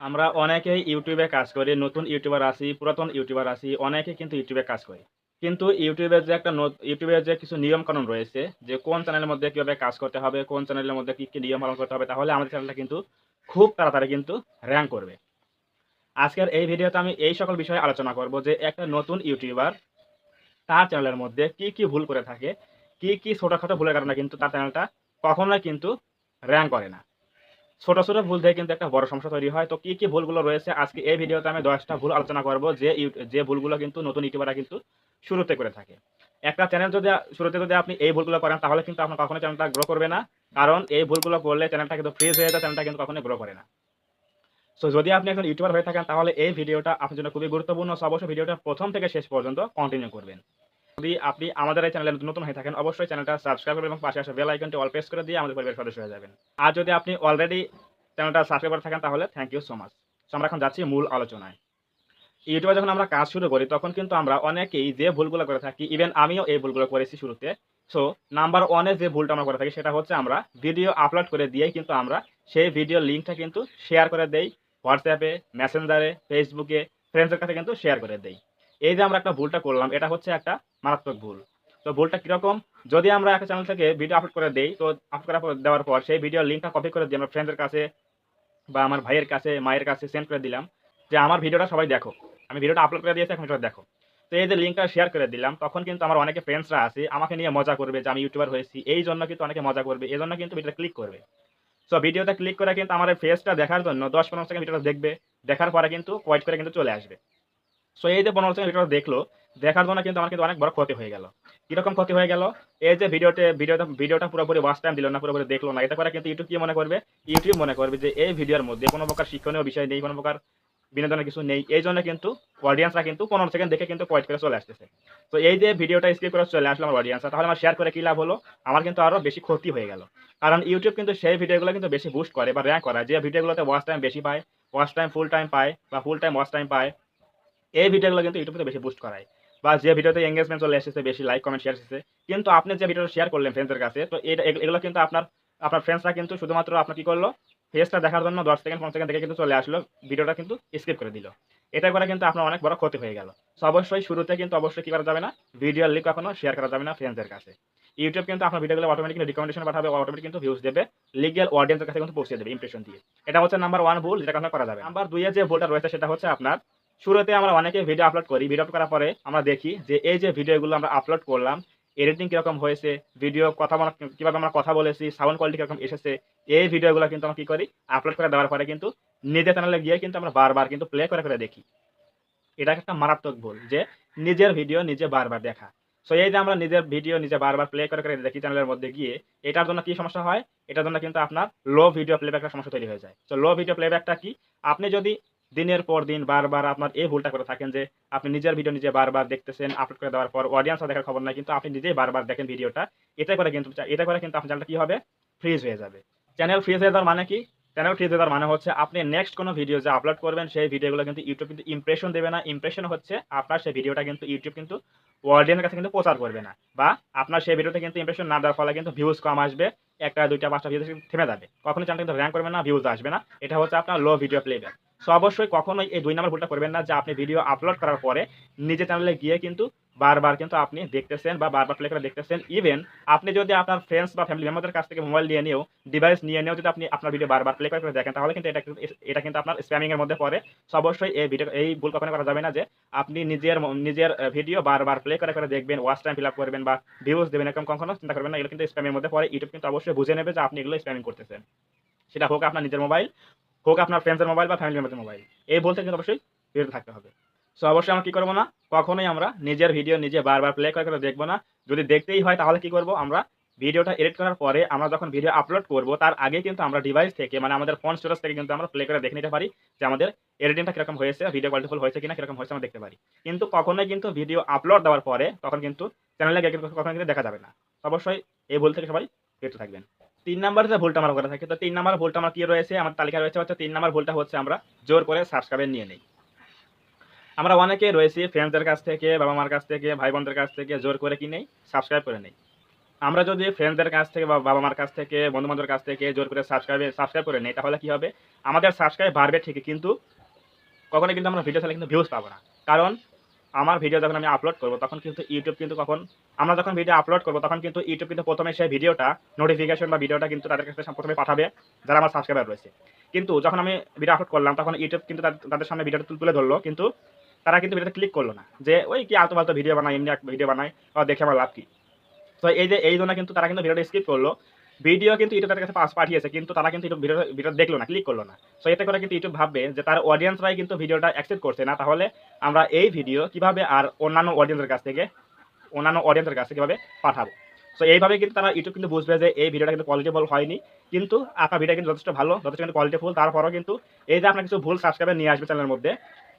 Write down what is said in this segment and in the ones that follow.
আমরা অনেকেই ইউটিউবে কাজ করি। নতুন ইউটিউবার আছি, পুরাতন ইউটিউবার আছি। অনেকে কিন্তু ইউটিউবে কাজ করি। কিন্তু ইউটিউবের যে একটা ইউটিউবের যে কিছু নিয়মকানুন রয়েছে যে কোন চ্যানেলের মধ্যে কিভাবে কাজ করতে হবে, কোন চ্যানেলের মধ্যে কি নিয়ম পালন করতে হবে তাহলে আমাদের চ্যানেলটা কিন্তু খুব তাড়াতাড়ি কিন্তু র‍্যাংক করবে। আজকের এই ভিডিওতে আমি এই সকল বিষয়ে আলোচনা করব যে একটা নতুন ইউটিউবার তার চ্যানেলের মধ্যে কি ভুল করে থাকে, কি ছোটখাটো ভুলের কারণে কিন্তু তার চ্যানেলটা কখনোই কিন্তু র‍্যাংক করে না। ছোট ভুল থেকে কিন্তু একটা বড় সমস্যা তৈরি হয়। তো কি ভুলগুলো রয়েছে আজকে এই ভিডিওতে আমি ১০ টা ভুল আলোচনা করব যে ভুলগুলো কিন্তু নতুন ইউটিউবাররা কিন্তু শুরুতে করে থাকে। একটা চ্যানেল যদি শুরুতে যদি আপনি এই ভুলগুলো করেন তাহলে কিন্তু আপনার কখনোই চ্যানেলটা গ্রো করবে না। কারণ এই ভুলগুলো করলে চ্যানেলটা কিন্তু ফ্রিজ হয়ে যায়, চ্যানেলটা কিন্তু কখনোই গ্রো করে না। সো যদি আপনি একজন ইউটিউবার হয়ে থাকেন তাহলে এই ভিডিওটা আপনার জন্য খুবই গুরুত্বপূর্ণ। সো অবশ্যই ভিডিওটা ১ম থেকে শেষ পর্যন্ত কন্টিনিউ করবেন। যদি আপনি আমাদের এই চ্যানেলে নতুন হয়ে থাকেন অবশ্যই চ্যানেলটা সাবস্ক্রাইব করবেন এবং পাশে আসা বেল আইকনটি অল প্রেস করে দিয়ে আমাদের পরিবারের সদস্য হয়ে যাবেন। আর যদি আপনি অলরেডি চ্যানেলটা সাবস্ক্রাইব করে থাকেন তাহলে thank you so much. So আমরা এখন যাচ্ছি মূল আলোচনায়। ইউটিউবে যখন আমরা কাজ শুরু করি তখন কিন্তু আমরা অনেকেই যে ভুলগুলো করে থাকি, ইভেন আমিও এই ভুলগুলো করেছি শুরুতে। সো নাম্বার 1 এ যে ভুলটা আমরা করে থাকি সেটা হচ্ছে আমরা ভিডিও আপলোড করে দিয়েই কিন্তু আমরা সেই ভিডিওর লিঙ্কটা কিন্তু শেয়ার করে দেই WhatsApp এ, মেসেঞ্জারে, Facebook এ, ফ্রেন্ডসদের কাছে কিন্তু শেয়ার করে দেই। এই যে আমরা একটা ভুলটা করলাম এটা হচ্ছে একটা মারাত্মক ভুল। তো ভুলটা কিরকম? যদি আমরা একটা চ্যানেল থেকে ভিডিও আপলোড করে দেই, তো আপলোড করার পর দেওয়ার পর সেই ভিডিওর লিঙ্কটা কপি করে দিয়ে আমরা ফ্রেন্ডসদের কাছে বা আমার ভাইয়ের কাছে, মায়ের কাছে সেন্ড করে দিলাম যে, "আমার ভিডিওটা সবাই দেখো। আমি ভিডিওটা আপলোড করে দিয়েছি, এখন ভিডিওটা দেখো।" তো এই যে লিঙ্কটা শেয়ার করে দিলাম, তখন কিন্তু আমার অনেকে ফ্রেন্ডসরা আছে আমাকে নিয়ে মজা করবে যে আমি ইউটিউবার হয়েছি। এইজন্য কিন্তু অনেকে মজা করবে। এজন্য কিন্তু ভিডিওটা ক্লিক করবে। সো ভিডিওতে ক্লিক করে কিন্তু আমার এই ফেসটা দেখার জন্য ১০-১৫ সেকেন্ড ভিডিওটা দেখবে। দেখার পরে কিন্তু ওয়েট করে কিন্তু চলে আসবে। সো এই যে ১৫ সেকেন্ড ভিডিওটা দেখলো, দেখার জন্য কিন্তু আমার কিন্তু অনেক বড় ক্ষতি হয়ে গেল। কিরকম ক্ষতি হয়ে গেল? এই যে ভিডিওটা পুরোপুরি ওয়াচ টাইম দিল না, পুরোপুরি দেখলো না। এতে করে কিন্তু ইউটিউব কি মনে করবে? ইউটিউব মনে করবে যে এই ভিডিওর মধ্যে কোন প্রকার শিক্ষণীয় বিষয় নেই, কোন প্রকার বিনোদনের কিছু নেই। এইজন্য কিন্তু অডিয়েন্সরা কিন্তু ১৫ সেকেন্ড দেখে কিন্তু কোয়েট করে চলে আসতেছে। তো এই যে ভিডিওটা স্কিপ করে চলে আসলো আমার অডিয়েন্সরা, তাহলে আমার শেয়ার করে কি লাভ হলো? আমার কিন্তু আরো বেশি ক্ষতি হয়ে গেল। কারণ ইউটিউব কিন্তু সেই ভিডিওগুলো কিন্তু বেশি বুস্ট করে বা র‍্যাংক করায় যে ভিডিওগুলোতে ওয়াচ টাইম বেশি পায়, ওয়াচ টাইম ফুল টাইম পায় বা ফুল টাইম ওয়াচ টাইম পায়। এই ভিডিওগুলো কিন্তু ইউটিউবে বেশি বুস্ট করায়। বা যে ভিডিওতে এনগেজমেন্ট চলে এসেছে, বেশি লাইক, কমেন্ট, শেয়ার এসেছে। কিন্তু আপনি যে ভিডিওটা শেয়ার করলেন ফ্রেন্ডসদের কাছে, তো এগুলো কিন্তু আপনার ফ্রেন্ডসরা কিন্তু শুধুমাত্র আপনার কি করলো? ফেসটা দেখার জন্য ১০ সেকেন্ড, ১৫ সেকেন্ড দেখে কিন্তু চলে আসলো। ভিডিওটা কিন্তু স্কিপ করে দিল। এতে করে কিন্তু আপনার অনেক বড় ক্ষতি হয়ে গেল। সো অবশ্যই শুরুতে কিন্তু অবশ্যই কি করা যাবে না? ভিডিওর লিঙ্ক কখনো শেয়ার করা যাবে না ফ্রেন্ডসদের কাছে। ইউটিউব কিন্তু আপনার ভিডিওগুলো অটোমেটিক্যালি রিকমেন্ডেশন পাঠাবে, অটোমেটিক কিন্তু ভিউজ দেবে। লিগ্যাল অডিয়েন্সের কাছে কিন্তু পৌঁছে দেবে ইমপ্রেশন দিয়ে। এটা হচ্ছে নাম্বার 1 ভুল যেটা কখনো করা যাবে না। নাম্বার 2 এ যে ভুলটা রয়েছে সেটা হচ্ছে আপনার শুরুতে আমরা অনেকে ভিডিও আপলোড করি। ভিডিও আপলোড করার পরে আমরা দেখি যে এই যে ভিডিওগুলো আমরা আপলোড করলাম, এডিটিং কিরকম হয়েছে, ভিডিও কথা বলা কিভাবে আমরা কথা বলেছি, সাউন্ড কোয়ালিটি কিরকম এসেছে। এই ভিডিওগুলো কিন্তু আমরা কি করি? আপলোড করে দেওয়ার পরে কিন্তু নিজের চ্যানেলে গিয়ে কিন্তু আমরা বারবার কিন্তু প্লে করে দেখি। এটা একটা মারাত্মক ভুল যে নিজের ভিডিও নিজে বারবার দেখা। সো এই যে আমরা নিজের ভিডিও নিজে বারবার প্লে করে দেখি চ্যানেলের মধ্যে গিয়ে, এটার জন্য কি সমস্যা হয়? এটার জন্য কিন্তু আপনার লো ভিডিও প্লেব্যাক এর সমস্যা তৈরি হয়ে যায়। সো লো ভিডিও প্লেব্যাকটা কি? আপনি যদি দিনের পর দিন বারবার আপনার এই ভুলটা করে থাকেন যে আপনি নিজের ভিডিও নিজে বারবার দেখতেছেন, আপলোড করে দেওয়ার পর অডিয়েন্সরা দেখার খবর নাই কিন্তু আপনি নিজেই বারবার দেখেন ভিডিওটা। এতে করে কিন্তু আপনার চ্যানেলটা কি হবে? ফ্রিজ হয়ে যাবে। চ্যানেল ফ্রিজ হয়ে যাওয়ার মানে কি? চ্যানেল ফ্রিজ হয়ে যাওয়ার মানে হচ্ছে আপনি নেক্সট কোনো ভিডিও যে আপলোড করবেন সেই ভিডিওগুলো কিন্তু ইউটিউব কিন্তু ইমপ্রেশন দেবে না। ইমপ্রেশন হচ্ছে আপনার সেই ভিডিওটা কিন্তু ইউটিউব কিন্তু অডিয়েন্সের কাছে কিন্তু প্রচার করবে না। বা আপনার সেই ভিডিওতে কিন্তু ইমপ্রেশন না দেওয়ার ফলে কিন্তু ভিউজ কম আসবে। ১ টা ২ টা ৫ টা ভিউজ থেমে যাবে। কখনোই চ্যানেলটা কিন্তু র‍্যাংক করবে না, ভিউজ আসবে না। এটা হচ্ছে আপনার লো ভিডিও প্লেব্যাক। সো অবশ্যই কখনোই এই ২ নাম্বার ভুলটা করবেন না যে আপনি ভিডিও আপলোড করার পরে নিজের চ্যানেলে গিয়ে কিন্তু বারবার কিন্তু আপনি দেখতেছেন বা বারবার প্লে করে দেখতেছেন। ইভেন আপনি যদি আপনার ফ্রেন্ডস বা ফ্যামিলি মেম্বারদের কাছ থেকে মোবাইল নিয়ে নিয়েও ডিভাইস নিয়ে নিয়েও যদি আপনি আপনার ভিডিও বারবার প্লে করে দেখেন তাহলে কিন্তু এটা কিন্তু আপনার স্প্যামিং এর মধ্যে পড়ে। সো অবশ্যই এই ভুল কখনো করা যাবে না যে আপনি নিজের ভিডিও বারবার প্লে করে দেখবেন, ওয়াচ টাইম ফিল আপ করবেন বা ভিউজ দেবেন এরকম কখনো চিন্তা করবেন না। এগুলো কিন্তু স্প্যামের মধ্যে পড়ে। ইউটিউব কিন্তু অবশ্যই বুঝে নেবে যে আপনি এগুলো স্প্যামিং করতেছেন। সেটা হোক আপনার নিজের মোবাইল, হোক আপনার ফ্রেন্ডসের মোবাইল বা ফ্যামিলি মেম্বারদের মোবাইল। এই ভুল থেকে কিন্তু অবশ্যই বিরত থাকতে হবে। সো অবশ্যই আমরা কি করব না? কখনোই আমরা নিজের ভিডিও নিজে বারবার প্লে করে দেখব না। যদি দেখতেই হয় তাহলে কি করব? আমরা ভিডিওটা এডিট করার পরে আমরা যখন ভিডিও আপলোড করব তার আগে কিন্তু আমরা ডিভাইস থেকে মানে আমাদের ফোন স্টোরেজ থেকে কিন্তু আমরা প্লে করে দেখে নিতে পারি যে আমাদের এডিটিংটা কিরকম হয়েছে, ভিডিও কোয়ালিটিফুল হয়েছে কিনা, কিরকম হয়েছে আমরা দেখতে পারি। কিন্তু কখনোই কিন্তু ভিডিও আপলোড দেওয়ার পরে তখন কিন্তু চ্যানেলে গিয়ে কিন্তু কখনো কিন্তু দেখা যাবে না। অবশ্যই এই ভুল থেকে সবাই বিরত থাকবেন। ৩ নাম্বার যে ভুলটা আমরা করে থাকি, তো ৩ নাম্বার ভুলটা আমার কি রয়েছে? আমার তালিকায় রয়েছে হচ্ছে ৩ নাম্বার ভুলটা হচ্ছে আমরা জোর করে সাবস্ক্রাইবার নিয়ে নেই। আমরা অনেকেই রয়েছি ফ্রেন্ডসদের কাছ থেকে, বাবা-মার কাছ থেকে, ভাই-বোনদের কাছ থেকে জোর করে কি নেই? সাবস্ক্রাইব করে নেই। আমরা যদি ফ্রেন্ডদের কাছ থেকে বা বাবা-মার কাছ থেকে, বন্ধু-বান্ধবের কাছ থেকে জোর করে সাবস্ক্রাইব করে নেই, তাহলে কি হবে? আমাদের সাবস্ক্রাইব বাড়বে ঠিকই, কিন্তু কখনোই কিন্তু আমরা ভিডিও ছাড়লে কিন্তু ভিউজ পাবো না। কারণ আমার ভিডিও যখন আমি আপলোড করব, তখন কিন্তু ইউটিউব কিন্তু আমরা যখন ভিডিও আপলোড করব, তখন কিন্তু ইউটিউব কিন্তু ১ম এ সেই ভিডিওটা নোটিফিকেশন বা ভিডিওটা কিন্তু তাদের কাছে ১ম এ পাঠাবে, যারা আমার সাবস্ক্রাইবার রয়েছে। কিন্তু যখন আমি ভিডিও আপলোড করলাম, তখন ইউটিউব কিন্তু তাদের সামনে ভিডিওটা তুলে ধরলো, কিন্তু তারা কিন্তু ভিডিওতে ক্লিক করল না। যে ওই কি আলতু-ফালতু ভিডিও বানায়, এমনি এক ভিডিও বানায়, দেখে আমার লাভ কি? তো এই জন্য কিন্তু তারা কিন্তু ভিডিওটা স্কিপ করলো। ভিডিও কিন্তু ইউটিউব তাদের কাছে পাঠিয়েছে, কিন্তু তারা কিন্তু ইউটিউব ভিডিও দেখলো না, ক্লিক করলো না। সো এতে করে কিন্তু ইউটিউব ভাববে যে তার অডিয়েন্সরাই কিন্তু ভিডিওটা অ্যাকসেপ্ট করছে না, তাহলে আমরা এই ভিডিও কিভাবে আর অন্যান্য অডিয়েন্সের কাছে কিভাবে পাঠাবো? সো এইভাবে কিন্তু তারা ইউটিউব কিন্তু বুঝবে যে এই ভিডিওটা কিন্তু কোয়ালিটিফুল হয়নি। কিন্তু আপনার ভিডিও কিন্তু যথেষ্ট ভালো, যথেষ্ট কিন্তু কোয়ালিটিফুল। তারপরেও কিন্তু এই যে আপনার কিছু ভুল সাবস্ক্রাইবার নিয়ে আসবে চ্যানেলের মধ্যে,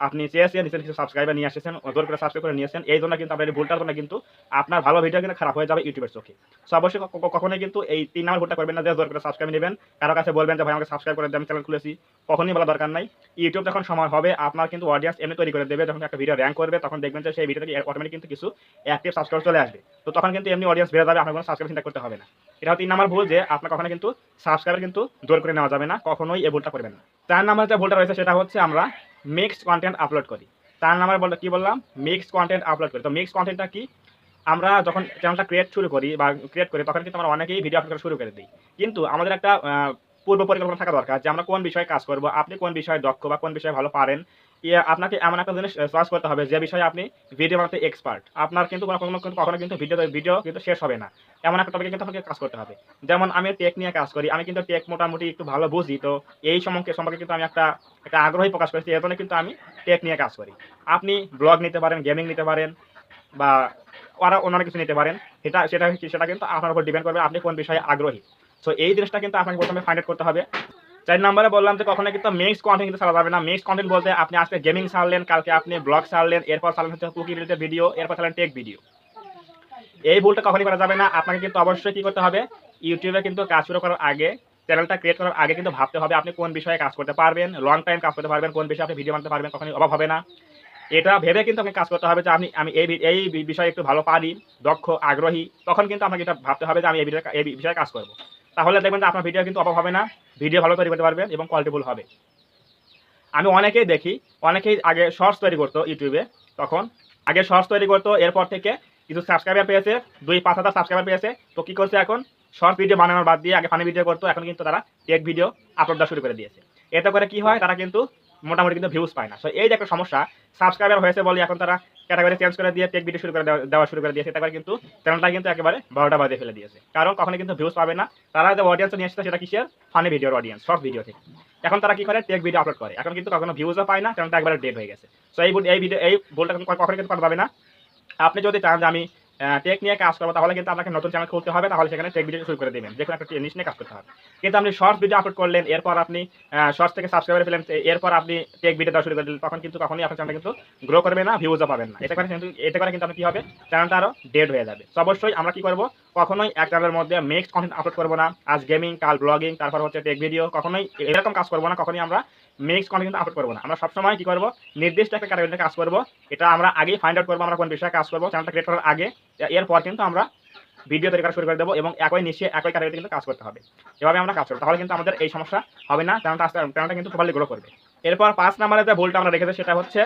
আপনি চেয়েছেন কিছু সাবস্ক্রাইবার নিয়ে এসেছেন, জোর করে সাবস্ক্রাইব করে নিয়েছেন। এইজন্য কিন্তু আপনার এই ভুলটার জন্য কিন্তু আপনার ভালো ভিডিও কিন্তু খারাপ হয়ে যাবে ইউটিউবের চোখে। সো অবশ্যই কখনোই কিন্তু এই ৩ নাম্বার ভুলটা করবেন না যে জোর করে সাবস্ক্রাইব নিবেন। কারো কাছে বলবেন যে ভাই আমাকে সাবস্ক্রাইব করে দেন, আমি চ্যানেল খুলেছি। কখনোই বলা দরকার নাই। ইউটিউব যখন সময় হবে, আপনার কিন্তু অডিয়েন্স এমনি তৈরি করে দেবে। যখন একটা ভিডিও র‍্যাংক করবে, তখন দেখবেন যে সেই ভিডিও থেকে অটোমেটিক কিন্তু কিছু অ্যাক্টিভ সাবস্ক্রাইবার চলে আসবে। তো তখন কিন্তু এমনি অডিয়েন্স বেড়ে যাবে, আপনার কোনো সাবস্ক্রাইব চিন্তা করতে হবে না। এটা হচ্ছে ৩ নাম্বার ভুল, যে আপনার কখনো কিন্তু সাবস্ক্রাইবার কিন্তু জোর করে নেওয়া যাবে না। কখনোই এই ভুলটা করবেন না। ৪ নাম্বার যে ভুলটা রয়েছে, সেটা হচ্ছে আমরা মিক্সড কনটেন্ট আপলোড করি। ৪ নাম্বার কি বললাম? মিক্সড কনটেন্ট আপলোড করি। তো মিক্সড কনটেন্টটা কি? আমরা যখন চ্যানেলটা ক্রিয়েট করি, তখন কিন্তু আমরা অনেকেই ভিডিও আপলোড করা শুরু করে দিই। কিন্তু আমাদের একটা পূর্ব পরিকল্পনা থাকা দরকার যে আমরা কোন বিষয়ে কাজ করব, আপনি কোন বিষয়ে দক্ষ বা কোন বিষয়ে ভালো পারেন। আপনাকে এমন একটা জিনিস চয়েস করতে হবে যে বিষয়ে আপনি ভিডিও বানাতে এক্সপার্ট। আপনার কিন্তু কখনো কিন্তু ভিডিও কিন্তু শেষ হবে না। এমন একটা টপিকে কিন্তু আপনাকে কাজ করতে হবে। যেমন আমি টেক নিয়ে কাজ করি। আমি কিন্তু টেক মোটামুটি একটু ভালো বুঝি। তো এই সম্পর্কে কিন্তু আমি একটা আগ্রহী প্রকাশ করেছি। এর জন্য কিন্তু আমি টেক নিয়ে কাজ করি। আপনি ব্লগ নিতে পারেন, গেমিং নিতে পারেন, বা অন্যান্য কিছু নিতে পারেন। সেটা কিন্তু আপনার উপর ডিপেন্ড করবে আপনি কোন বিষয়ে আগ্রহী। সো এই জিনিসটা কিন্তু আপনাকে প্রথমে ফাইন্ড আউট করতে হবে। ৪ নম্বরে বললাম যে কখনোই কিন্তু মিক্সড কনটেন্ট কিন্তু ছাড়া যাবে না। মিক্সড কনটেন্ট বলতে আপনি আজকে গেমিং ছাড়লেন, কালকে আপনি ব্লগ ছাড়লেন, এরপর ছাড়লেন হচ্ছে কুকিং রিলেটেড ভিডিও, এরপর ছাড়লেন টেক ভিডিও। এই ভুলটা কখনই করা যাবে না। আপনাকে কিন্তু অবশ্যই কি করতে হবে? ইউটিউবে কিন্তু কাজ শুরু করার আগে, চ্যানেলটা ক্রিয়েট করার আগে কিন্তু ভাবতে হবে আপনি কোন বিষয়ে কাজ করতে পারবেন, লং টাইম কাজ করতে পারবেন, কোন বিষয়ে আপনি ভিডিও বানাতে পারবেন, কখনোই অভাব হবে না। এটা ভেবে কিন্তু আপনাকে কাজ করতে হবে যে আমি এই বিষয়ে একটু ভালো পারি, দক্ষ, আগ্রহী। তখন কিন্তু আপনাকে এটা ভাবতে হবে যে আমি এই বিষয়ে কাজ করব। তাহলে দেখবেন যে আপনার ভিডিও কিন্তু অভাব হবে না। ভিডিও ভালো তৈরি করতে পারবেন এবং কোয়ালিটিফুল হবে। আমি অনেকেই দেখি, অনেকেই আগে শর্টস তৈরি করতো ইউটিউবে। তখন আগে শর্টস তৈরি করতো, এরপর থেকে কিছু সাবস্ক্রাইবার পেয়েছে, ২-৫ হাজার সাবস্ক্রাইবার পেয়েছে। তো কি করছে এখন? শর্ট ভিডিও বানানোর বাদ দিয়ে আগে ফানি ভিডিও করতো, এখন কিন্তু তারা টেক ভিডিও আপলোড দেওয়া শুরু করে দিয়েছে। এতে করে কি হয়? তারা কিন্তু মোটামুটি কিন্তু ভিউজ পায় না। সো এই যে একটা সমস্যা, সাবস্ক্রাইবার হয়েছে বলে এখন তারা ক্যাটাগরি চেঞ্জ করে দিয়ে টেক ভিডিও দেওয়া শুরু করে দিয়েছে। এটা করে কিন্তু চ্যানেলটা কিন্তু একেবারে ১২টা বাজিয়ে ফেলে দিয়েছে। কারণ কখনো কিন্তু ভিউজ পাবে না। তারা যে অডিয়েন্স নিয়ে আসছে, সেটা কিসের? ফানি ভিডিওর অডিয়েন্স, শর্ট ভিডিও থেকে। এখন তারা কি করে? টেক ভিডিও আপলোড করে। এখন কিন্তু কখনো ভিউজও পায় না, চ্যানেলটা একবারে ডেড হয়ে গেছে। সো এই ভুলটা কখনো কিন্তু করা যাবে না। আপনি যদি চান যে আমি টেক নিয়ে কাজ করব, তাহলে কিন্তু আপনাকে নতুন চ্যানেল খুলতে হবে। তাহলে সেখানে টেক ভিডিও শুরু করে দিবেন। যেকোনো একটা জিনিস নিয়ে কাজ করতে হবে। কিন্তু আপনি শর্টস ভিডিও আপলোড করলেন, এরপর আপনি শর্টস থেকে সাবস্ক্রাইবার পেলেন, এরপর আপনি টেক ভিডিও দেওয়া শুরু করে দিলেন, তখন কিন্তু কখনোই আপনার চ্যানেলটা কিন্তু গ্রো করবে না, ভিউজও পাবেন না। এতে করে কিন্তু আপনি কি হবে? চ্যানেলটা আরো ডেড হয়ে যাবে। তো অবশ্যই আমরা কি করব? কখনোই এক চ্যানেলের মধ্যে মিক্সড কনটেন্ট আপলোড করব না। আজ গেমিং, কাল ব্লগিং, তারপর হচ্ছে টেক ভিডিও। কখনোই এরকম কাজ করব না। কখনোই আমরা মিক্সড কনটেন্ট আপলোড করব না। আমরা সবসময় কি করব? নির্দিষ্ট একটা ক্যাটাগরিতে কাজ করব। এটা আমরা আগেই ফাইন্ড আউট করব আমরা কোন বিষয়ে কাজ করব। চ্যানেলটা ক্রিয়েট করার আগে, এরপর কিন্তু আমরা ভিডিও তৈরি করা শুরু করে দেবো এবং একই নিচে একই ক্যাটাগরিতে কিন্তু কাজ করতে হবে। এভাবে আমরা কাজ করব। তাহলে কিন্তু আমাদের এই সমস্যা হবে না। চ্যানেলটা কিন্তু প্রপারলি গ্রো করবে। এরপর ৫ নম্বরে যে ভুলটা আমরা রেখেছি, সেটা হচ্ছে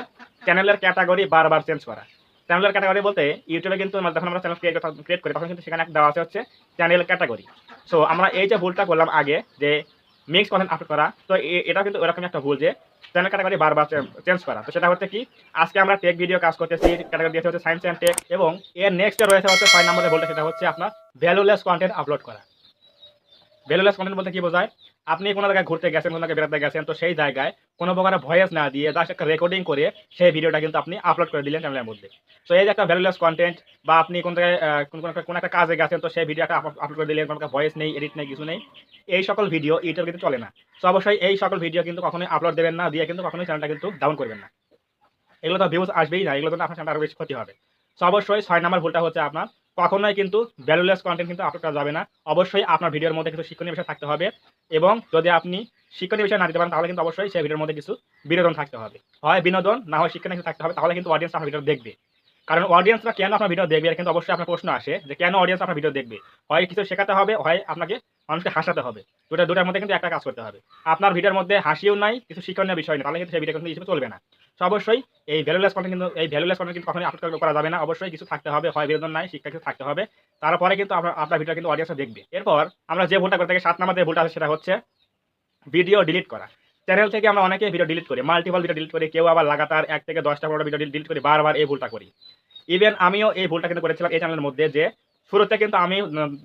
চ্যানেলের ক্যাটাগরি বারবার চেঞ্জ করা। চ্যানেলের ক্যাটাগরি বলতে ইউটিউবে কিন্তু যখন আমরা চ্যানেল ক্রিয়েট করি, তখন কিন্তু সেখানে একটা দেওয়া আছে হচ্ছে চ্যানেল ক্যাটাগরি। সো আমরা এই যে ভুলটা করলাম আগে, যে মিক্স কনটেন্ট আপলোড করা, তো এটা কিন্তু ওরকমই একটা ভুল, যে চ্যানেল ক্যাটাগরি বারবার চেঞ্জ করা। তো সেটা হচ্ছে কি? আজকে আমরা টেক ভিডিও কাজ করতেছি, ক্যাটাগরি দিয়েছে হচ্ছে সায়েন্স অ্যান্ড টেক, এবং এর নেক্সট রয়েছে হচ্ছে ৬ নম্বরে ভুলটা, সেটা হচ্ছে আপনার ভ্যালুলেস কনটেন্ট আপলোড করা। ভ্যালুলেস কনটেন্ট বলতে কি বোঝায়? আপনি কোনো জায়গায় ঘুরতে গেছেন, কোনো জায়গায় বেড়াতে গেছেন, তো সেই জায়গায় কোনো প্রকার ভয়েস না দিয়ে জাস্ট একটা রেকর্ডিং করে সেই ভিডিওটা কিন্তু আপনি আপলোড করে দিলেন চ্যানেলের মধ্যে। তো এই যে একটা ভ্যালুলেস কনটেন্ট, বা আপনি কোন জায়গায় কোনো একটা কাজে গেছেন, তো সেই ভিডিওটা আপলোড করে দিলেন, কোনো ভয়েস নেই, এডিট নেই, কিছু নেই। এই সকল ভিডিও ইউটিউবে কিন্তু চলে না। তো অবশ্যই এই সকল ভিডিও কিন্তু কখনোই আপলোড দেবেন না, দিয়ে কিন্তু কখনোই চ্যানেলটা কিন্তু ডাউন করবেন না। এগুলো তো ভিউজ আসবেই না, এগুলো তো আপনার চ্যানেলটা আরো বেশি ক্ষতি হবে। সো অবশ্যই ৬ নাম্বার ভুলটা হচ্ছে আপনার কখনোই কিন্তু ভ্যালুলেস কনটেন্ট কিন্তু আপলোড করা যাবে না। অবশ্যই আপনার ভিডিওর মধ্যে কিছু শিক্ষণীয় বিষয় থাকতে হবে, এবং যদি আপনি শিক্ষণীয় বিষয় না দিতে পারেন, তাহলে কিন্তু অবশ্যই সেই ভিডিওর মধ্যে কিছু বিনোদন থাকতে হবে। হয় বিনোদন, না হয় শিক্ষণীয় কিছু থাকতে হবে, তাহলে কিন্তু অডিয়েন্স আপনার ভিডিও দেখবে। কারণ অডিয়েন্সরা কেন আপনার ভিডিও দেখবে এর কিন্তু অবশ্যই আপনার প্রশ্ন আসে যে কেন অডিয়েন্স আপনার ভিডিও দেখবে। হয় কিছু শেখাতে হবে, হয় আপনাকে মানুষকে হাসাতে হবে। দুটার মধ্যে কিন্তু একটা কাজ করতে হবে। আপনার ভিডিওর মধ্যে হাসিও নাই, কিছু শিক্ষণীয় বিষয় নেই, তাহলে কিন্তু সেই ভিডিও কিন্তু হিসেবে চলবে না। তো অবশ্যই এই ভ্যালুলেস কন্টেন্ট কিন্তু কখনোই আপলোড করা যাবে না। অবশ্যই কিছু থাকতে হবে, হয় বিনোদন নাই, শিক্ষা কিছু থাকতে হবে। তারপরে কিন্তু আপনার ভিডিও কিন্তু অডিয়েন্সরা দেখবে। এরপর আমরা যে ভুলটা করে থাকি 7 নাম্বার যে ভুলটা আছে সেটা হচ্ছে ভিডিও ডিলিট করা। চ্যানেল থেকে আমরা অনেকেই ভিডিও ডিলিট করি, মাল্টিপল ভিডিও ডিলিট করি, কেউ আবার লাগাতার 1 থেকে 10টা 15টা ভিডিও ডিলিট করি, বারবার এই ভুলটা করি। ইভেন আমিও এই ভুলটা কিন্তু করেছিলাম এই চ্যানেলের মধ্যে যে শুরুতে কিন্তু আমি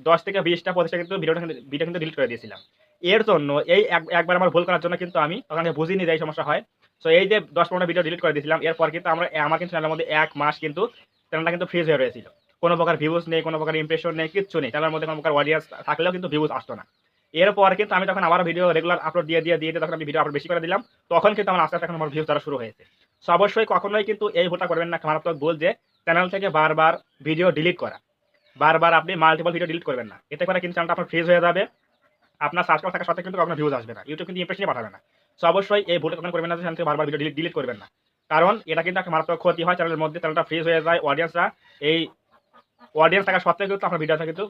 10 থেকে 20টা 25টা কিন্তু ভিডিও কিন্তু ডিলিট করে দিয়েছিলাম। এর জন্য এই একবার আমার ভুল করার জন্য কিন্তু আমি তখন বুঝিনি যে এই সমস্যা হয়। সো এই যে 10-15টা ভিডিও ডিলিট করে দিয়েছিলাম, এরপর কিন্তু আমার কিন্তু চ্যানেলের মধ্যে 1 মাস কিন্তু চ্যানেলটা কিন্তু ফ্রিজ হয়ে রয়েছিল। কোনো প্রকার ভিউজ নেই, কোনো প্রকার ইমপ্রেশন নেই, কিচ্ছু নেই। চ্যানেলের মধ্যে কোনো প্রকার অডিয়েন্স থাকলেও কিন্তু ভিউজ আসতো না। এরপর কিন্তু আমি তখন আবার ভিডিও রেগুলার আপলোড দিয়ে তখন আমি ভিডিও আপলোড বেশি করে দিলাম। তখন কিন্তু আমার আস্তে, আস্তে এখন আমার ভিউজ দ্বারা শুরু হয়েছে। সো অবশ্যই কখনোই কিন্তু এই ভুলটা করবেন না, মারাত্মক ভুল যে চ্যানেল থেকে বারবার ভিডিও ডিলিট করা। বারবার আপনি মাল্টিপল ভিডিও ডিলিট করবেন না। এতে করে কিন্তু চ্যানেলটা আপনার ফ্রিজ হয়ে যাবে। আপনার সাবস্ক্রাইব থাকা সত্ত্বেও কিন্তু কখনো ভিউজ আসবে না। ইউটিউব কিন্তু ইমপ্রেশনই পাঠাবে না। সো অবশ্যই এই ভুলটা কখনো করবেন না যে চ্যানেল থেকে বারবার ভিডিও ডিলিট করবেন না। কারণ এটা কিন্তু একটা মারাত্মক ক্ষতি হয় চ্যানেলের মধ্যে, চ্যানেলটা ফ্রিজ হয়ে যায়। এই অডিয়েন্স থাকা সত্ত্বেও কিন্তু আপনার ভিডিওটা কিন্তু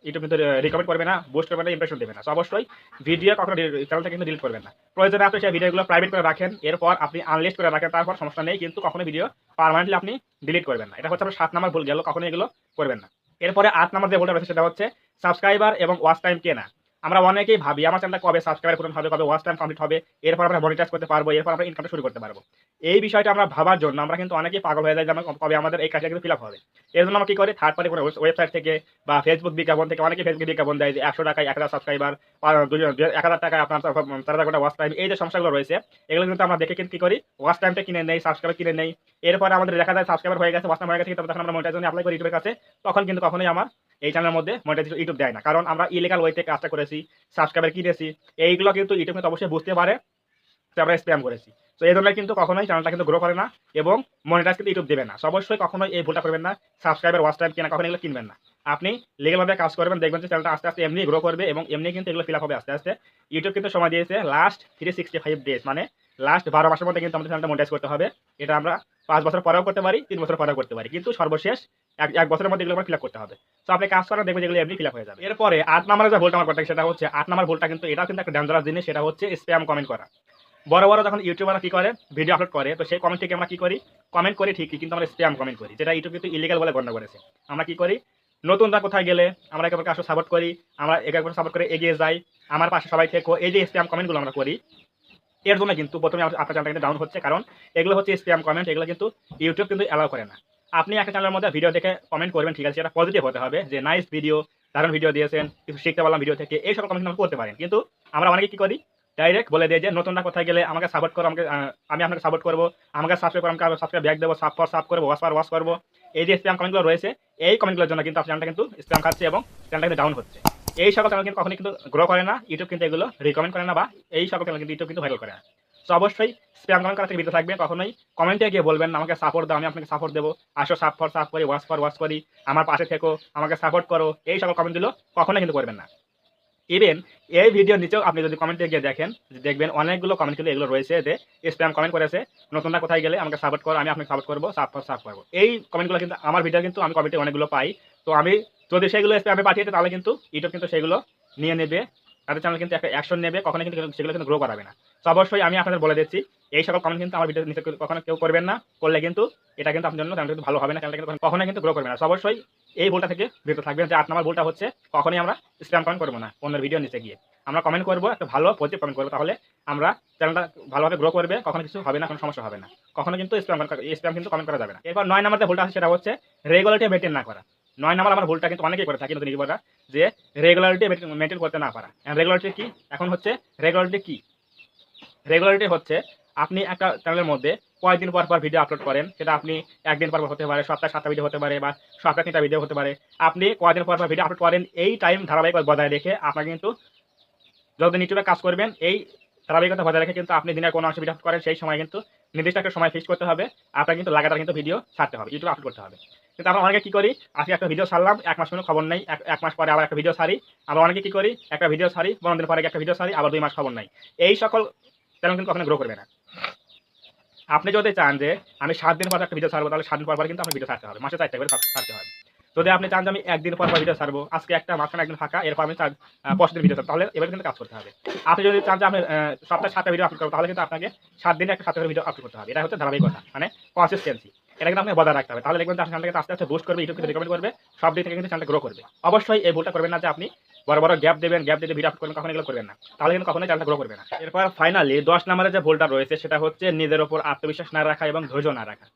ইউটিউব কিন্তু রিকমেন্ড করবে না, বুস্ট করবে না, ইমপ্রেশন দেবে না। সো অবশ্যই ভিডিও কখনো চ্যানেল থেকে কিন্তু ডিলিট করবেন না। প্রয়োজনে আপনি সেই ভিডিওগুলো প্রাইভেট করে রাখেন, এরপর আপনি আনলিস্ট করে রাখেন, তারপর সমস্যা নেই, কিন্তু কখনো ভিডিও পার্মানেন্টলি আপনি ডিলিট করবেন না। এটা হচ্ছে আপনার 7 নাম্বার ভুল গেল, কখনো এগুলো করবেন না। এরপরে 8 নাম্বার যে ভুলটা রয়েছে সেটা হচ্ছে সাবস্ক্রাইবার এবং ওয়াচ টাইম কেনা। আমরা অনেকেই ভাবি আমার চ্যানেলটা কবে সাবস্ক্রাইবার পূরণ হবে, কবে ওয়াচ টাইম কমপ্লিট হবে, এরপর আমরা মনিটাইজ করতে পারবো, এরপর আমরা ইনকামটা শুরু করতে পারবো। এই বিষয়টা আমরা ভাবার জন্য আমরা কিন্তু অনেকেই পাগল হয়ে যাই যে কবে আমাদের এই কাজটা কিন্তু ফিল আপ হবে। এর জন্য আমরা কি করি, থার্ড পার্টি কোনো ওয়েবসাইট থেকে বা ফেসবুক বিজ্ঞাপন থেকে, অনেকে ফেসবুক বিজ্ঞাপন দেয় যে 100 টাকায় 1000 সাবস্ক্রাইবার, 1000 টাকায় আপনার 4000 ঘন্টা ওয়াচ টাইম। এই যে সমস্যাগুলো রয়েছে এগুলো কিন্তু আমরা দেখে কিন্তু কি করি, ওয়াচ টাইমটা কিনে নেই, সাবস্ক্রাইবার কিনে নেই। এরপরে আমাদের দেখা যায় সাবস্ক্রাইবার হয়ে গেছে, ওয়াচ টাইম হয়ে গেছে, তখন আমরা মনিটাইজেশন অ্যাপ্লাই করি ইউটিউবের কাছে। তখন কিন্তু কখনোই আমার এই চ্যানেলের মধ্যে মনিটাইজেশন ইউটিউব দেয় না, কারণ আমরা ইলিগাল ওয়েতে কাজটা করেছি, সাবস্ক্রাইবার কিনেছি। এইগুলো কিন্তু ইউটিউব কিন্তু অবশ্যই বুঝতে পারে যে আমরা স্প্যাম করেছি। তো এই জন্য কিন্তু কখনোই চ্যানেলটা কিন্তু গ্রো করে না এবং মনিটাইজ কিন্তু ইউটিউব দেবে না। সো অবশ্যই কখনোই এই ভুলটা করবেন না, সাবস্ক্রাইবার ওয়াচ টাইম কেনা কখনো এগুলো কিনবেন না। আপনি লিগ্যালভাবে কাজ করবেন, দেখবেন যে চ্যানেলটা আস্তে আস্তে এমনি গ্রো করবে এবং এমনি কিন্তু এগুলো ফিল আপ হবে আস্তে আস্তে। ইউটিউব কিন্তু সময় দিয়েছে লাস্ট 365 ডেজ, মানে লাস্ট 12 মাসের মধ্যে কিন্তু আমাদের চ্যানেলটা মনিটাইজ করতে হবে। এটা আমরা 5 বছর পরেও করতে পারি, 3 বছর পরেও করতে পারি, কিন্তু সর্বশেষ এক বছরের মধ্যে এগুলো আমরা ফিল আপ করতে হবে। তো আপনি কাজ করেন, দেখবেন যেগুলো এমনি ফিল আপ হয়ে যাবে। এরপরে 8 নম্বরে যে ভুলটা আমার করতে সেটা হচ্ছে 8 নম্বর ভুলটা কিন্তু এটাও কিন্তু একটা ডেঞ্জারাস জিনিস, সেটা হচ্ছে স্প্যাম কমেন্ট করা। বড় বড় যখন ইউটিউবাররা কি করে, ভিডিও আপলোড করে, তো সেই কমেন্ট থেকে আমরা কি করি, কমেন্ট করি ঠিকই, কিন্তু আমরা স্প্যাম কমেন্ট করি, যেটা ইউটিউব কিন্তু ইলিগাল বলে গণ্য করেছে। আমরা কি করি, নতুনরা কোথায় গেলে আমরা একে অপরকে আসলে সাপোর্ট করি, আমরা একে অপরকে সাপোর্ট করে এগিয়ে যাই, আমার পাশে সবাই থেকো, এই যে স্প্যাম কমেন্টগুলো আমরা করি, এর জন্য কিন্তু প্রথমে আপনার চ্যানেলটা কিন্তু ডাউন হচ্ছে, কারণ এগুলো হচ্ছে স্প্যাম কমেন্ট, এগুলো কিন্তু ইউটিউব কিন্তু অ্যালাউ করে না। আপনি একটা চ্যানেলের মধ্যে ভিডিও দেখে কমেন্ট করবেন, ঠিক আছে, সেটা পজিটিভ হতে হবে, যে নাইস ভিডিও, দারুণ ভিডিও দিয়েছেন, কিছু শিখতে পারলাম ভিডিও থেকে, এই সকল কমেন্ট আমরা করতে পারেন। কিন্তু আমরা অনেকে কি করি, ডাইরেক্ট বলে দেয় যে নতুনরা কোথায় গেলে আমাকে সাপোর্ট করো, আমি আপনাকে সাপোর্ট করবো, আমাকে সাবস্ক্রাইব করো, আমাকে সাবস্ক্রাইব ব্যাক দেবো, সাপ করবো, ওয়াশ করবো। এই যে স্প্যাম কমেন্টগুলো রয়েছে, এই কমেন্টগুলোর জন্য কিন্তু আপনার চ্যানেলটা কিন্তু স্প্যাম খাচ্ছে এবং চ্যানেলটা কিন্তু ডাউন হচ্ছে। এই সকল চ্যানেল কিন্তু কখনই কিন্তু গ্রো করে না, ইউটিউব কিন্তু এগুলো রিকমেন্ড করে না, বা এই সকল চ্যানেল কিন্তু ইউটিউব কিন্তু ভাইরাল করে না। তো অবশ্যই স্প্যাম কমেন্ট করা থেকে বিরত থাকবেন। কখনোই কমেন্টে গিয়ে বলবেন আমাকে সাপোর্ট দাও, আমি আপনাকে সাপোর্ট দেবো, আসো সাপ করি, ওয়াশ করি, আমার পাশে থেকো, আমাকে সাপোর্ট করো, এই সকল কমেন্টগুলো কখনোই কিন্তু করবেন না। ইভেন এই ভিডিওর নিচেও আপনি যদি কমেন্টে গিয়ে দেখেন, দেখবেন অনেকগুলো কমেন্ট কিন্তু এগুলো রয়েছে যে স্প্যাম কমেন্ট করেছে, নতুনরা কোথায় গেলে আমাকে সাপোর্ট করো, আমি আপনাকে সাপোর্ট করবো, সাপ করবো। এই কমেন্টগুলো কিন্তু আমার ভিডিও কিন্তু আমি কমেন্টে অনেকগুলো পাই। তো আমি যদি সেগুলো স্প্যামে পাঠিয়েছি, তাহলে কিন্তু ইউটিউব কিন্তু সেগুলো নিয়ে নেবে, তাদের চ্যানেল কিন্তু একটা অ্যাকশন নেবে, কখনো কিন্তু সেগুলো কিন্তু গ্রো করাবে না। তো অবশ্যই আমি আপনাদের বলে দিচ্ছি, এই সকল কমেন্ট কিন্তু আমার ভিডিওর নিচে কখনো কেউ করবেন না, করলে কিন্তু এটা কিন্তু আপনার জন্য চ্যানেল কিন্তু ভালো হবে না, চ্যানেলটা কিন্তু কখনোই কিন্তু গ্রো করবে না। তো অবশ্যই এই ভুলটা থেকে বিরত থাকবেন, যে 8 নম্বর ভুলটা হচ্ছে কখনোই আমরা স্প্যাম কমেন্ট করবো না। অন্যের ভিডিও নিচে গিয়ে আমরা কমেন্ট করবো, একটা ভালো পজিটিভ কমেন্ট করবো, তাহলে আমরা চ্যানেলটা ভালোভাবে গ্রো করবে, কখনো কিছু হবে না, কোনো সমস্যা হবে না। কখনো কিন্তু স্প্যাম কিন্তু কমেন্ট করা যাবে না। এরপর 9 নম্বর যে ভুলটা আছে সেটা হচ্ছে রেগুলারিটি মেনটেন না করা। 9 নম্বর আমার ভুলটা কিন্তু অনেকেই করে থাকি নতুন ইউটিউবাররা, যে রেগুলারিটি মেনটেন করতে না পারা। রেগুলারিটি কি, এখন হচ্ছে রেগুলারিটি কি, রেগুলারিটি হচ্ছে আপনি একটা চ্যানেলের মধ্যে কয়েকদিন পর পর ভিডিও আপলোড করেন, সেটা আপনি একদিন পর হতে পারে, সপ্তাহে 7টা ভিডিও হতে পারে, বা সপ্তাহে 3টা ভিডিও হতে পারে। আপনি কয়েকদিন পর পর ভিডিও আপলোড করেন, এই টাইম ধারাবাহিকতা বজায় রেখে আপনাকে কিন্তু যতদিন ইউটিউবে কাজ করবেন, এই ধারাবাহিকতা বজায় রেখে কিন্তু আপনি দিনের কোনো অংশে ভিডিও আপলোড করেন, সেই সময় কিন্তু নির্দিষ্ট একটা সময় ফিক্স করতে হবে, আপনার কিন্তু লাগাতার কিন্তু ভিডিও ছাড়তে হবে, ইউটিউবে আপলোড করতে হবে। কিন্তু আমরা অনেকে কি করি, আজকে একটা ভিডিও ছাড়লাম, 1 মাস কোনো খবর নেই, এক মাস পরে আবার একটা ভিডিও ছাড়ি। আমরা অনেকে কি করি, একটা ভিডিও ছাড়ি, 15 দিন পরে একটা ভিডিও ছাড়ি, আবার 2 মাস খবর নাই। এই সকল চ্যানেল কিন্তু কখনো গ্রো করবে না। আপনি যদি চান যে আমি 7 দিন পর একটা ভিডিও ছাড়বো, তাহলে 7 দিন পর কিন্তু আপনার ভিডিও ছাড়তে হবে। মাসে 4 টা করে ছাড়তে হবে। যদি আপনি চান যে আমি 1 দিন পর ভিডিও ছাড়বো, আজকে একটা মাঝখানে একদিন ফাঁকা, এরপর আমি 5 দিন ভিডিও ছাড়বো, তাহলে এভাবে কিন্তু কাজ করতে হবে। আপনি যদি চান যে আমি সপ্তাহে 7 টা ভিডিও আপলোড করব, তাহলে কিন্তু আপনাকে 7 দিনে একটা 7 টা করে ভিডিও আপলোড করতে হবে। এটা হচ্ছে ধারাবাহিকতা, মানে কনসিস্টেন্সি। এটা কিন্তু আপনাকে বজায় রাখতে হবে। তাহলে দেখবেন যে আপনার চ্যানেলটাকে আস্তে আস্তে বুস্ট করবে, ইউটিউব থেকে রিকমেন্ড করবে, সব দিক থেকে কিন্তু চ্যানেলটা গ্রো করবে। অবশ্যই এই ভুলটা করবেন না যে আপনি বড় বড় গ্যাপ দেবেন, গ্যাপ দিয়ে ভিডিও আপলোড করবেন, কখনো এগুলো করবেন না। তাহলে কিন্তু কখনোই চ্যানেলটা গ্রো করবে না। এরপর ফাইনালি 10 নম্বরে যে ভুলটা রয়েছে সেটা হচ্ছে নিজের উপর আত্মবিশ্বাস না রাখা এবং ধৈর্য না রাখা।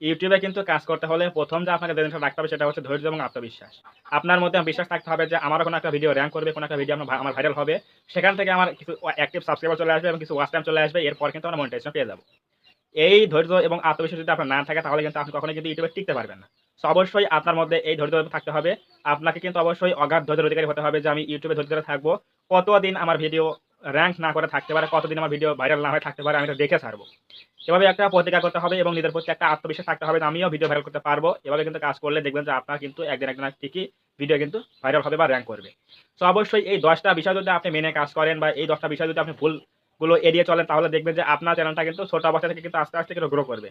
ইউটিউবে কিন্তু কাজ করতে হলে প্রথম যে আপনাকে যে জিনিসটা রাখতে হবে সেটা হচ্ছে ধৈর্য এবং আত্মবিশ্বাস। আপনার মধ্যে বিশ্বাস থাকতে হবে যে আমারও কোনো একটা ভিডিও র‍্যাঙ্ক করবে, কোনো একটা ভিডিও আমার ভাইরাল হবে। সেখান থেকে আমার কিছু অ্যাক্টিভ সাবস্ক্রাইবার চলে আসবে এবং কিছু ওয়াচ টাইম চলে আসবে। এরপর কিন্তু আমরা মনিটাইজেশন পেয়ে যাব। এই ধৈর্য এবং আত্মবিশ্বাস যদি আপনার না থাকে, তাহলে কিন্তু আপনি কখনোই কিন্তু ইউটিউবে টিকতে পারবেন না। সো অবশ্যই আপনার মধ্যে এই ধৈর্য থাকতে হবে। আপনাকে কিন্তু অবশ্যই অগাধ ধৈর্যের অধিকারী হতে হবে যে আমি ইউটিউবে ধৈর্য ধরে থাকবো। কতদিন আমার ভিডিও র‍্যাঙ্ক না করে থাকতে পারে, কতদিন আমার ভিডিও ভাইরাল না হয়ে থাকতে পারে, আমি এটা দেখে ছাড়বো। এভাবে একটা প্রতিজ্ঞা করতে হবে এবং নিজের প্রতি একটা আত্মবিশ্বাস থাকতে হবে যে আমিও ভিডিও ভাইরাল করতে পারবো। এভাবে কিন্তু কাজ করলে দেখবেন যে আপনার কিন্তু একদিন ঠিকই ভিডিও কিন্তু ভাইরাল হবে বা র‍্যাঙ্ক করবে। সো অবশ্যই এই 10 টা বিষয় যদি আপনি মেনে কাজ করেন বা এই 10 টা বিষয় যদি আপনি ভুলগুলো এড়িয়ে চলেন, তাহলে দেখবেন যে আপনার চ্যানেলটা কিন্তু ছোট অবস্থা থেকে কিন্তু আস্তে আস্তে কিন্তু গ্রো করবে।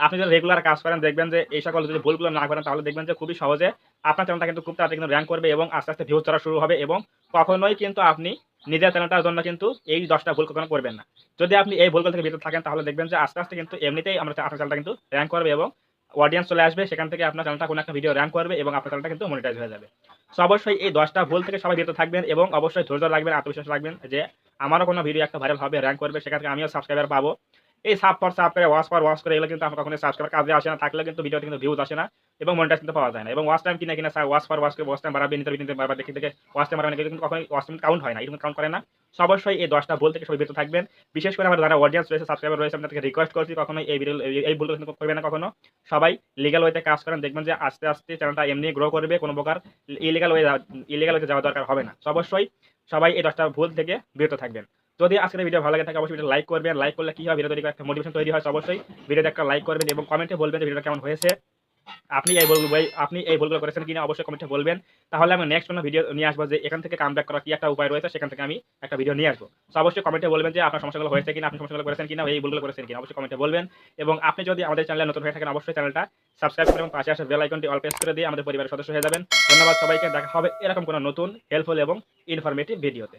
আপনি যদি রেগুলার কাজ করেন, দেখবেন যে এই সকল যদি ভুলগুলো না করেন, তাহলে দেখবেন যে খুবই সহজে আপনার চ্যানেলটা কিন্তু খুব তাড়াতাড়ি কিন্তু র‍্যাঙ্ক করবে এবং আস্তে আস্তে ভিউজ চড়া শুরু হবে এবং কখনোই কিন্তু আপনি নিজের চ্যানেলটার জন্য কিন্তু এই 10 টা ভুল কখনো করবেন না। যদি আপনি এই ভুলগুলো থেকে বিরত থাকেন, তাহলে দেখবেন যে আস্তে আস্তে কিন্তু এমনিতেই আপনার চ্যানেলটা কিন্তু র‍্যাঙ্ক করবে এবং অডিয়েন্স চলে আসবে। সেখান থেকে আপনার চ্যানেলটা কোনো একটা ভিডিও র‍্যাঙ্ক করবে এবং আপনার চ্যানেলটা কিন্তু মনিটাইজ হয়ে যাবে। সো অবশ্যই এই 10 টা ভুল থেকে সবাই বিরত থাকবেন এবং অবশ্যই ধৈর্য রাখবেন, আত্মবিশ্বাস রাখবেন যে আমারও কোনো ভিডিও একটা ভাইরাল হবে, র‍্যাঙ্ক করবে, সেখান থেকে আমিও সাবস্ক্রাইবার পাবো। এই সাব ফর সাব করে, ওয়াচ ফর ওয়াচ করে এগুলো কিন্তু আমার কখনোই সাবস্ক্রাইবার কাজে আসে না। থাকলেও কিন্তু ভিডিওতে কিন্তু ভিউজ আসে না এবং মনিটাইজ কিন্তু পাওয়া যায় না। এবং ওয়াচ টাইম কিনা ওয়াচ ফর ওয়াচ করে ওয়াচ টাইম বাড়াবে, নিতে বারবার দেখে ওয়াচ টাইম বাড়াবে, কিন্তু কখনোই ওয়াচ টাইম কাউন্ট হয় না, এরকম কাউন্ট করে না। সো অবশ্যই এই 10 টা ভুল থেকে সবাই বিরত থাকবেন। বিশেষ করে আমার যারা অডিয়েন্স রয়েছে, সাবস্ক্রাইবার রয়েছে, আপনাদেরকে রিকোয়েস্ট করছি কখনোই এই ভুলগুলো কিন্তু করবেন না কখনো। সবাই লিগ্যাল ওয়েতে কাজ করেন, দেখবেন যে আস্তে আস্তে চ্যানেলটা এমনি গ্রো করবে। কোনো প্রকার ইলিগ্যাল ওয়েতে যাওয়া দরকার হবে না। সো অবশ্যই সবাই এই 10 টা ভুল থেকে বিরত থাকবেন। যদি আজকের ভিডিও ভালো লাগে থাকে, অবশ্যই ভিডিও লাইক করবেন। লাইক করলে কি হয়, ভিডিও তৈরি করার একটা মোটিভেশন তৈরি হয়। অবশ্যই ভিডিওতে একটা লাইক করবেন এবং কমেন্টে বলবেন যে ভিডিওটা কেমন হয়েছে। আপনি এই ভুলগুলো করেছেন কিনা অবশ্যই কমেন্টে বলবেন। তাহলে আমি নেক্সট কোনো ভিডিও নিয়ে আসবো যে এখান থেকে কামব্যাক করার কি একটা উপায় রয়েছে, সেখান থেকে আমি একটা ভিডিও নিয়ে আসবো। সো অবশ্যই কমেন্টে বলবেন যে আপনার সমস্যাগুলো হয়েছে কিনা, আপনি সমস্যাগুলো করেছেন কিনা, এই ভুলগুলো করেছেন কিনা, অবশ্যই কমেন্টে বলবেন। এবং আপনি যদি আমাদের চ্যানেলে নতুন হয়ে থাকেন, অবশ্যই চ্যানেলটা সাবস্ক্রাইব করে এবং পাশে আসা বেল আইকনটি অল প্রেস করে দিয়ে আমাদের পরিবারের সদস্য হয়ে যাবেন। ধন্যবাদ সবাইকে। দেখা হবে এরকম কোনো নতুন হেল্পফুল এবং ইনফরমেটিভ ভিডিওতে।